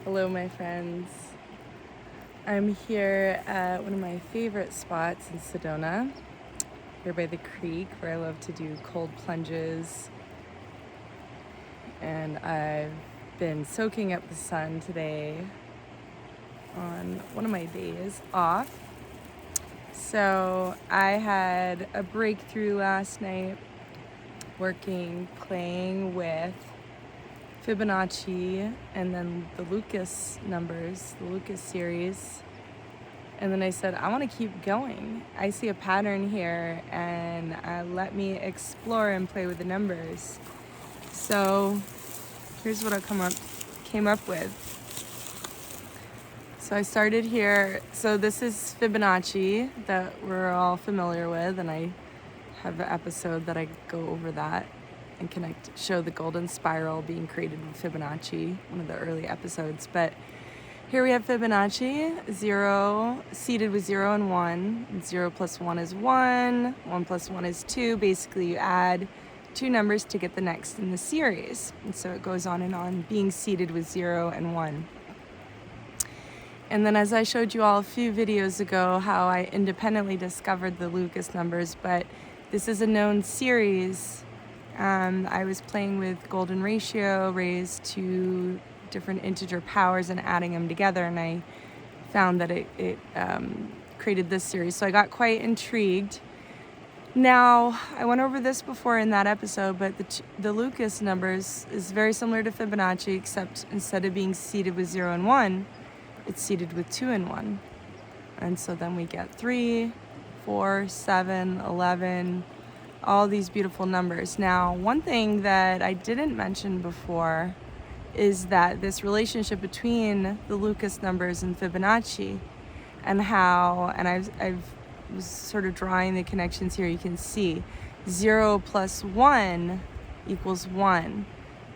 Hello, my friends. I'm here at one of my favorite spots in Sedona, here by the creek, where I love to do cold plunges. And I've been soaking up the sun today on one of my days off. So I had a breakthrough last night playing with Fibonacci and then the Lucas numbers, the Lucas series. And then I said, I want to keep going. I see a pattern here, and let me explore and play with the numbers. So here's what I came up with. So I started here. So this is Fibonacci that we're all familiar with, and I have an episode that I go over that and show the golden spiral being created with Fibonacci, one of the early episodes. But here we have Fibonacci, 0 seated with 0 and 1. And 0 plus 1 is 1, 1 plus 1 is 2. Basically, you add two numbers to get the next in the series. And so it goes on and on, being seated with 0 and 1. And then as I showed you all a few videos ago, how I independently discovered the Lucas numbers, but this is a known series. I was playing with golden ratio raised to different integer powers and adding them together, and I found that it created this series. So I got quite intrigued. Now, I went over this before in that episode, but the Lucas numbers is very similar to Fibonacci, except instead of being seated with 0 and 1, it's seated with 2 and 1. And so then we get 3, 4, 7, 11, all these beautiful numbers. Now, one thing that I didn't mention before is that this relationship between the Lucas numbers and Fibonacci, and I was sort of drawing the connections here. You can see 0 plus 1 equals 1.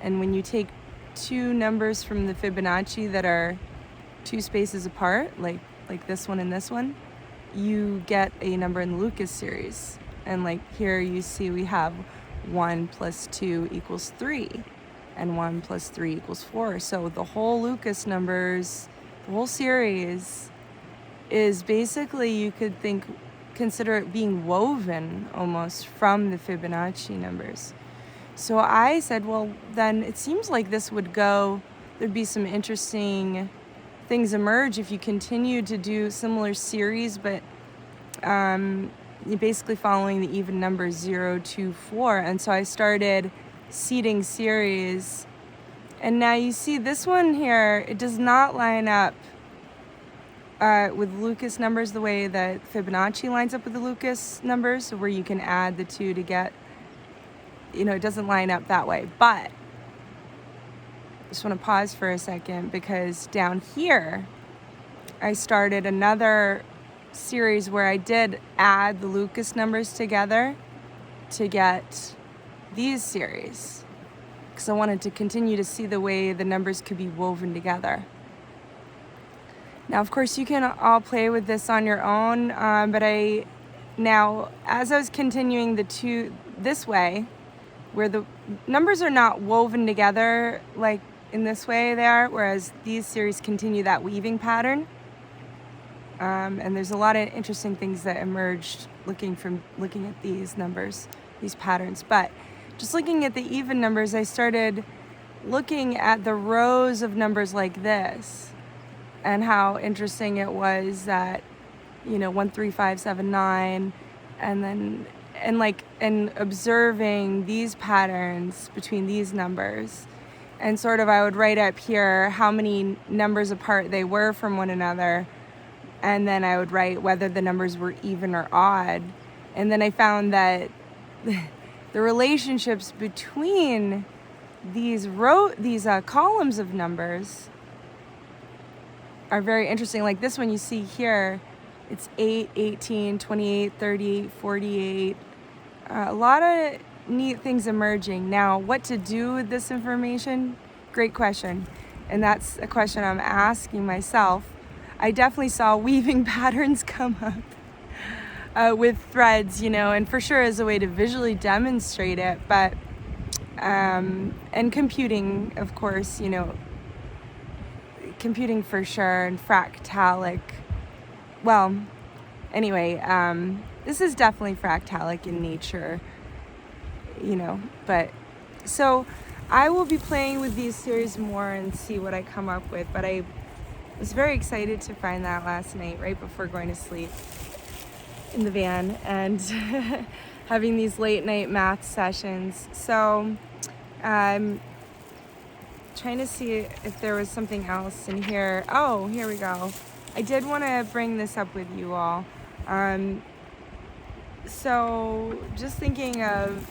And when you take two numbers from the Fibonacci that are two spaces apart, like this one and this one, you get a number in the Lucas series. And like here you see we have 1 plus 2 equals 3, and 1 plus 3 equals 4. So the whole Lucas numbers, the whole series, is basically, you could consider it being woven almost from the Fibonacci numbers. So I said, well, then it seems like there'd be some interesting things emerge if you continue to do similar series, but you're basically following the even numbers 0, 2, 4. And so I started seeding series. And now you see this one here, it does not line up with Lucas numbers the way that Fibonacci lines up with the Lucas numbers, where you can add the two to get, it doesn't line up that way. But I just want to pause for a second, because down here I started another series where I did add the Lucas numbers together to get these series, because I wanted to continue to see the way the numbers could be woven together. Now, of course, you can all play with this on your own, but as I was continuing the two this way, where the numbers are not woven together like in this way they are, whereas these series continue that weaving pattern. And there's a lot of interesting things that emerged looking at these numbers, these patterns. But just looking at the even numbers, I started looking at the rows of numbers like this, and how interesting it was that, 1, 3, 5, 7, 9, and observing these patterns between these numbers. And sort of I would write up here how many numbers apart they were from one another. And then I would write whether the numbers were even or odd. And then I found that the relationships between these columns of numbers are very interesting. Like this one you see here, it's 8, 18, 28, 38, 48. A lot of neat things emerging. Now, what to do with this information? Great question. And that's a question I'm asking myself. I definitely saw weaving patterns come up with threads, and for sure as a way to visually demonstrate it, but and computing, of course, computing for sure, and fractalic. Well, anyway, this is definitely fractalic in nature, but so I will be playing with these series more and see what I come up with, but I was very excited to find that last night right before going to sleep in the van and having these late night math sessions. So I'm trying to see if there was something else in here. Oh, here we go. I did want to bring this up with you all. So just thinking of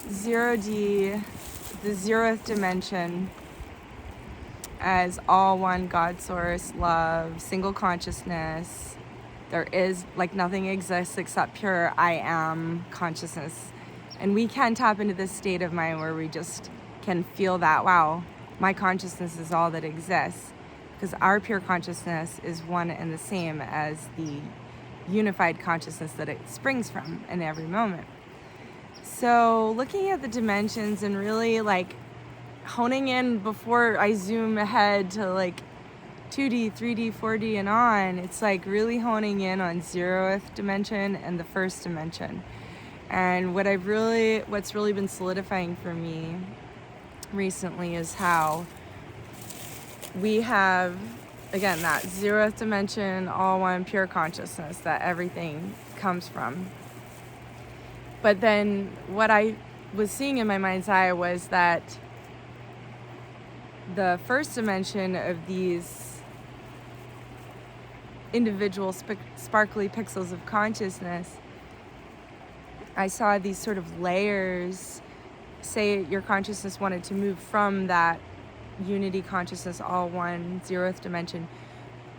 0D, the 0th dimension, as all one God source, love, single consciousness. There is, like, nothing exists except pure I am consciousness. And we can tap into this state of mind where we just can feel that, wow, my consciousness is all that exists. Because our pure consciousness is one and the same as the unified consciousness that it springs from in every moment. So looking at the dimensions and really like honing in before I zoom ahead to like 2D, 3D, 4D and on, it's like really honing in on 0th dimension and the 1st dimension. And what's really been solidifying for me recently is how we have, again, that 0th dimension, all one pure consciousness that everything comes from. But then what I was seeing in my mind's eye was that the 1st dimension of these individual sparkly pixels of consciousness, I saw these sort of layers. Say your consciousness wanted to move from that unity consciousness, all one, 0th dimension,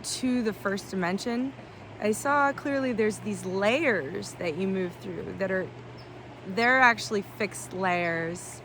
to the 1st dimension. I saw clearly there's these layers that you move through they're actually fixed layers,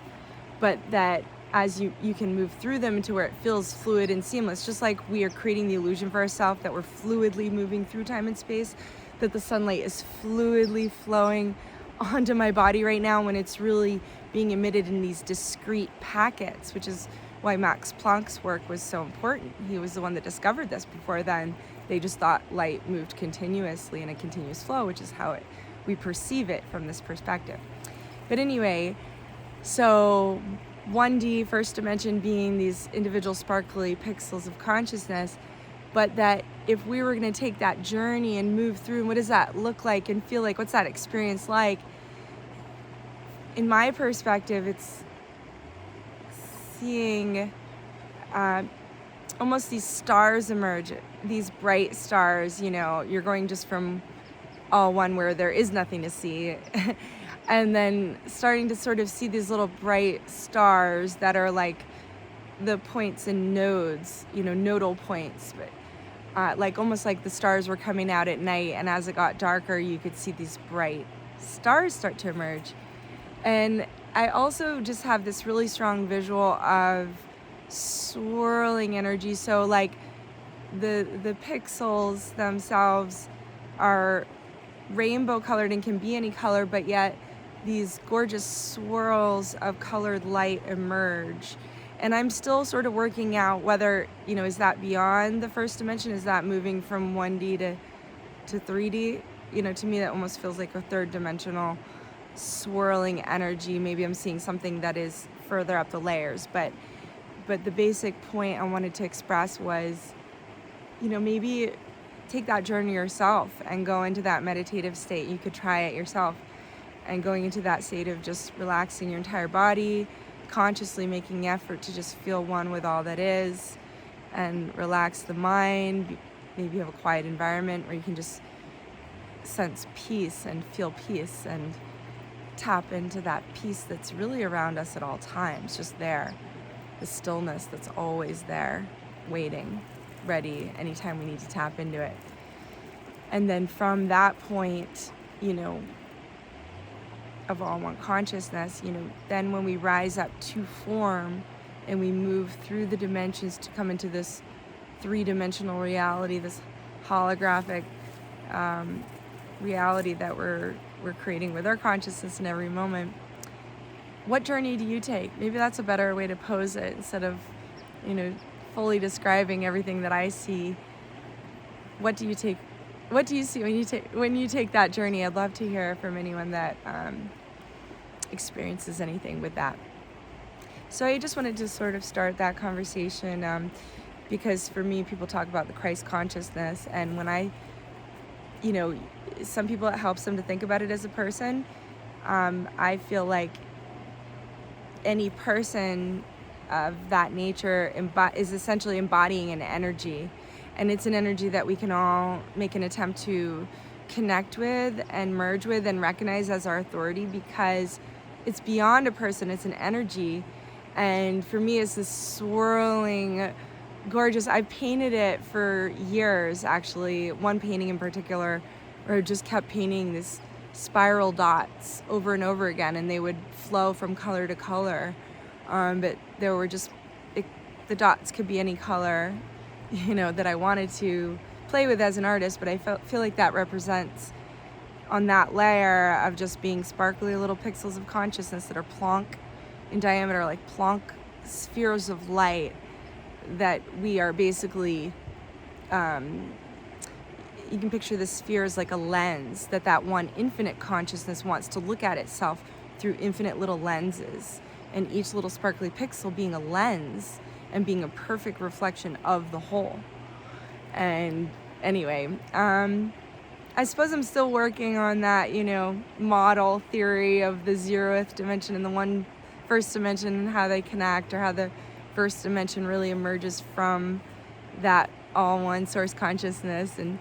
but that as you can move through them to where it feels fluid and seamless, just like we are creating the illusion for ourselves that we're fluidly moving through time and space, that the sunlight is fluidly flowing onto my body right now when it's really being emitted in these discrete packets, which is why Max Planck's work was so important. He was the one that discovered this. Before then, they just thought light moved continuously in a continuous flow, which is how we perceive it from this perspective. But anyway, so 1D, 1st dimension being these individual sparkly pixels of consciousness, but that if we were going to take that journey and move through, and what does that look like and feel like? What's that experience like? In my perspective, it's seeing almost these stars emerge, these bright stars. You're going just from all one where there is nothing to see and then starting to sort of see these little bright stars that are like the points and nodes, nodal points, but like almost like the stars were coming out at night, and as it got darker you could see these bright stars start to emerge. And I also just have this really strong visual of swirling energy. So like the pixels themselves are rainbow colored and can be any color, but yet these gorgeous swirls of colored light emerge. And I'm still sort of working out whether, is that beyond the 1st dimension? Is that moving from 1D to 3D? To me that almost feels like a 3rd dimensional swirling energy. Maybe I'm seeing something that is further up the layers, but the basic point I wanted to express was, maybe take that journey yourself and go into that meditative state. You could try it yourself, and going into that state of just relaxing your entire body, consciously making effort to just feel one with all that is, and relax the mind. Maybe you have a quiet environment where you can just sense peace and feel peace and tap into that peace that's really around us at all times, just there. The stillness that's always there, waiting, ready anytime we need to tap into it. And then from that point, of all one consciousness, then when we rise up to form and we move through the dimensions to come into this 3-dimensional reality, this holographic reality that we're creating with our consciousness in every moment. What journey do you take? Maybe that's a better way to pose it, instead of, fully describing everything that I see. What do you see when you take that journey? I'd love to hear from anyone that experiences anything with that. So I just wanted to sort of start that conversation because for me, people talk about the Christ consciousness, and when some people, it helps them to think about it as a person. I feel like any person of that nature is essentially embodying an energy, and it's an energy that we can all make an attempt to connect with and merge with and recognize as our authority, because it's beyond a person, it's an energy. And for me, it's this swirling, gorgeous, I painted it for years, actually, one painting in particular, where I just kept painting these spiral dots over and over again, and they would flow from color to color. But there were the dots could be any color, that I wanted to play with as an artist, but I feel like that represents, on that layer of just being sparkly little pixels of consciousness that are Planck in diameter, like Planck spheres of light, that we are basically, you can picture the sphere as like a lens that one infinite consciousness wants to look at itself through infinite little lenses, and each little sparkly pixel being a lens and being a perfect reflection of the whole. And anyway, I suppose I'm still working on that, model theory of the 0th dimension and the first dimension, and how they connect, or how the first dimension really emerges from that all one source consciousness, and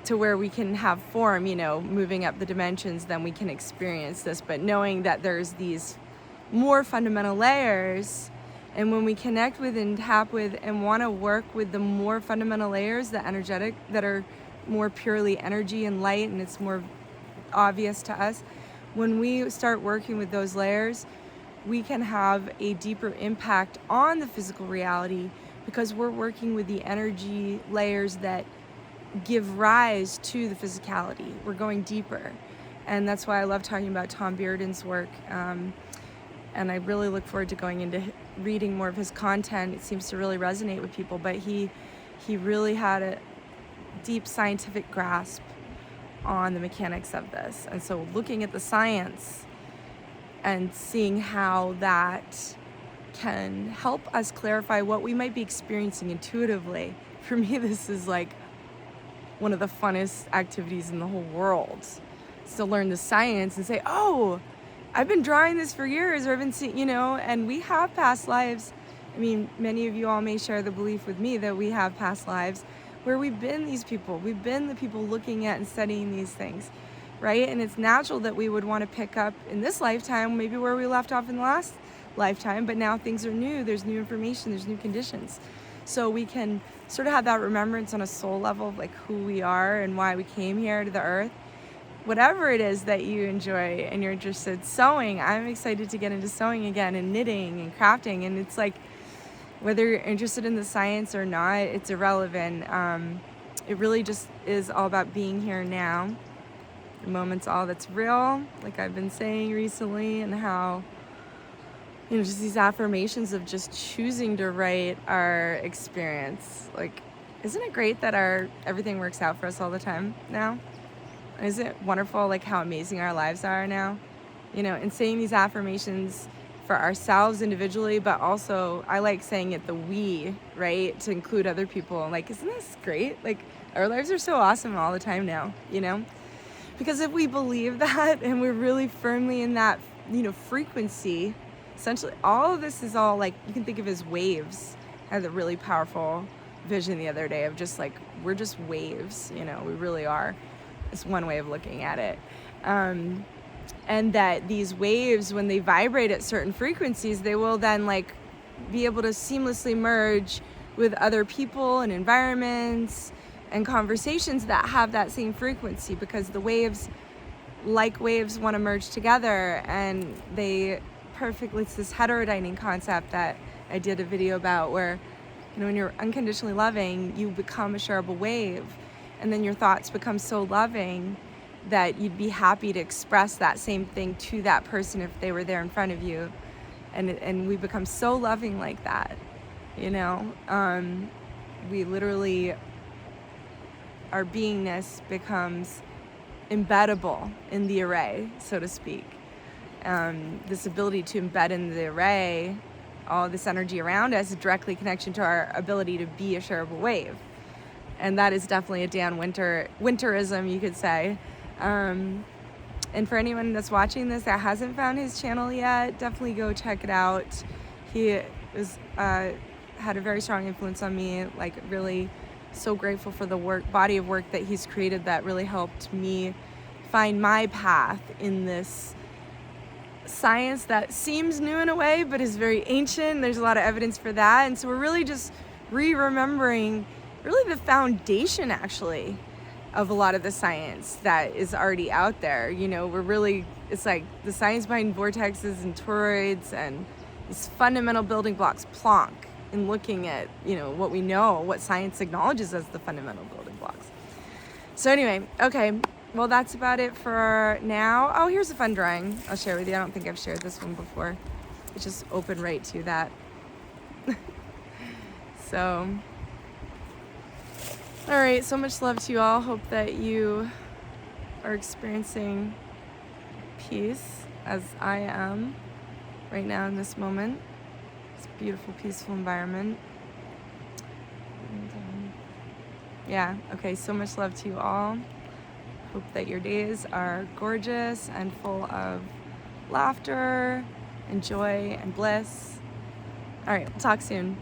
to where we can have form, moving up the dimensions, then we can experience this. But knowing that there's these more fundamental layers, and when we connect with and tap with and want to work with the more fundamental layers, the energetic, that are more purely energy and light, and it's more obvious to us, when we start working with those layers, we can have a deeper impact on the physical reality, because we're working with the energy layers that give rise to the physicality. We're going deeper. And that's why I love talking about Tom Bearden's work. And I really look forward to going into reading more of his content. It seems to really resonate with people, but he really had a deep scientific grasp on the mechanics of this. And so looking at the science and seeing how that can help us clarify what we might be experiencing intuitively. For me, this is like one of the funnest activities in the whole world. So learn the science and say, oh, I've been drawing this for years, or I've been seeing, and we have past lives. I mean, many of you all may share the belief with me that we have past lives where we've been these people. We've been the people looking at and studying these things, right? And it's natural that we would want to pick up in this lifetime, maybe where we left off in the last lifetime, but now things are new. There's new information, there's new conditions. So we can sort of have that remembrance on a soul level of like who we are and why we came here to the earth. Whatever it is that you enjoy and you're interested, sewing, I'm excited to get into sewing again, and knitting and crafting. And it's like, whether you're interested in the science or not, it's irrelevant. It really just is all about being here now. The moment's all that's real, like I've been saying recently, and how, just these affirmations of just choosing to write our experience. Like, isn't it great that everything works out for us all the time now? Isn't it wonderful, like, how amazing our lives are now? And saying these affirmations for ourselves individually, but also I like saying it the we, right? To include other people. Like, isn't this great? Like, our lives are so awesome all the time now, Because if we believe that and we're really firmly in that, frequency, essentially all of this is all like, you can think of as waves. I had a really powerful vision the other day of just like, we're just waves, we really are. It's one way of looking at it. And that these waves, when they vibrate at certain frequencies, they will then like be able to seamlessly merge with other people and environments and conversations that have that same frequency, because the waves, like waves, want to merge together, and they perfectly, it's this heterodyning concept that I did a video about, where when you're unconditionally loving, you become a shareable wave, and then your thoughts become so loving that you'd be happy to express that same thing to that person if they were there in front of you, and we become so loving like that. you know? We literally, our beingness becomes embeddable in the array, so to speak. This ability to embed in the array all this energy around us is directly connection to our ability to be a shareable wave. And that is definitely a Dan Winterism, you could say. And for anyone that's watching this that hasn't found his channel yet, definitely go check it out. He was had a very strong influence on me, like really so grateful for the body of work that he's created that really helped me find my path in this science that seems new in a way, but is very ancient. There's a lot of evidence for that. And so we're really just remembering really the foundation, actually, of a lot of the science that is already out there. You know, it's like the science behind vortexes and toroids and these fundamental building blocks, Planck, in looking at, you know, what we know, what science acknowledges as the fundamental building blocks. So anyway, okay. Well, that's about it for now. Oh, here's a fun drawing I'll share with you. I don't think I've shared this one before. It's just open right to that. So, all right, so much love to you all. Hope that you are experiencing peace as I am right now in this moment. It's a beautiful, peaceful environment. And, yeah, okay, so much love to you all. Hope that your days are gorgeous and full of laughter and joy and bliss. All right, we'll talk soon.